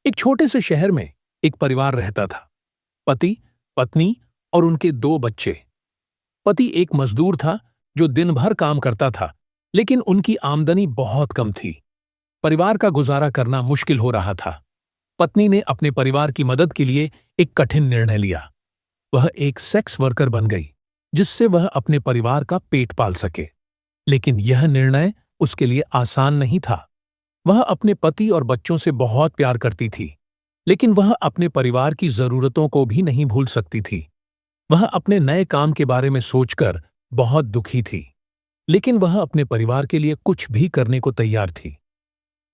एक छोटे से शहर में एक परिवार रहता था। पति, पत्नी और उनके दो बच्चे। पति एक मजदूर था जो दिन भर काम करता था, लेकिन उनकी आमदनी बहुत कम थी। परिवार का गुजारा करना मुश्किल हो रहा था। पत्नी ने अपने परिवार की मदद के लिए एक कठिन निर्णय लिया। वह एक सेक्स वर्कर बन गई, जिससे वह अपने परिवार का पेट पाल सके। लेकिन यह निर्णय उसके लिए आसान नहीं था। वह अपने पति और बच्चों से बहुत प्यार करती थी, लेकिन वह अपने परिवार की जरूरतों को भी नहीं भूल सकती थी। वह अपने नए काम के बारे में सोचकर बहुत दुखी थी, लेकिन वह अपने परिवार के लिए कुछ भी करने को तैयार थी।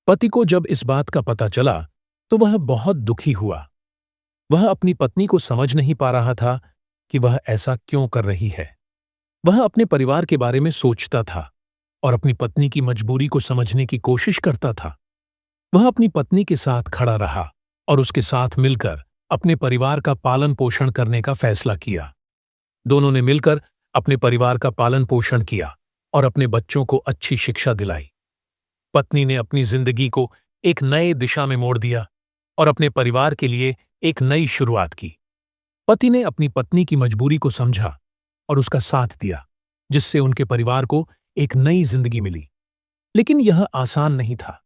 पति को जब इस बात का पता चला, तो वह बहुत दुखी हुआ। वह अपनी पत्नी को समझ नहीं पा रहा था कि वह ऐसा क्यों कर रही है। वह अपने परिवार के बारे में सोचता था और अपनी पत्नी की मजबूरी को समझने की कोशिश करता था। वह अपनी पत्नी के साथ खड़ा रहा और उसके साथ मिलकर अपने परिवार का पालन पोषण करने का फैसला किया। दोनों ने मिलकर अपने परिवार का पालन पोषण किया और अपने बच्चों को अच्छी शिक्षा दिलाई। पत्नी ने अपनी जिंदगी को एक नए दिशा में मोड़ दिया और अपने परिवार के लिए एक नई शुरुआत की। पति ने अपनी पत्नी की मजबूरी को समझा और उसका साथ दिया, जिससे उनके परिवार को एक नई जिंदगी मिली। लेकिन यह आसान नहीं था।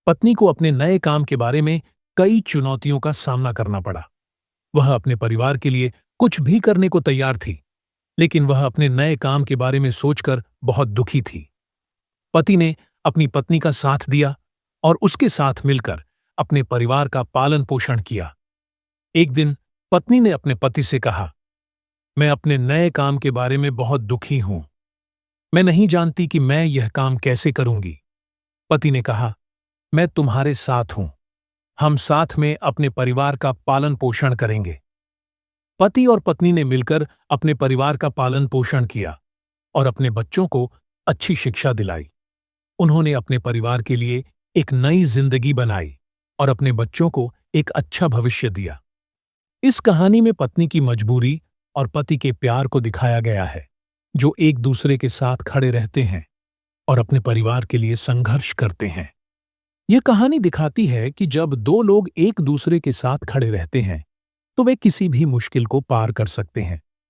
पत्नी को अपने नए काम के बारे में कई चुनौतियों का सामना करना पड़ा। वह अपने परिवार के लिए कुछ भी करने को तैयार थी, लेकिन वह अपने नए काम के बारे में सोचकर बहुत दुखी थी। पति ने अपनी पत्नी का साथ दिया और उसके साथ मिलकर अपने परिवार का पालन पोषण किया। एक दिन पत्नी ने अपने पति से कहा, मैं अपने नए काम के बारे में बहुत दुखी हूं। मैं नहीं जानती कि मैं यह काम कैसे करूंगी। पति ने कहा, मैं तुम्हारे साथ हूं। हम साथ में अपने परिवार का पालन पोषण करेंगे। पति और पत्नी ने मिलकर अपने परिवार का पालन पोषण किया और अपने बच्चों को अच्छी शिक्षा दिलाई। उन्होंने अपने परिवार के लिए एक नई जिंदगी बनाई और अपने बच्चों को एक अच्छा भविष्य दिया। इस कहानी में पत्नी की मजबूरी और पति के प्यार को दिखाया गया है, जो एक दूसरे के साथ खड़े रहते हैं और अपने परिवार के लिए संघर्ष करते हैं। यह कहानी दिखाती है कि जब दो लोग एक दूसरे के साथ खड़े रहते हैं, तो वे किसी भी मुश्किल को पार कर सकते हैं।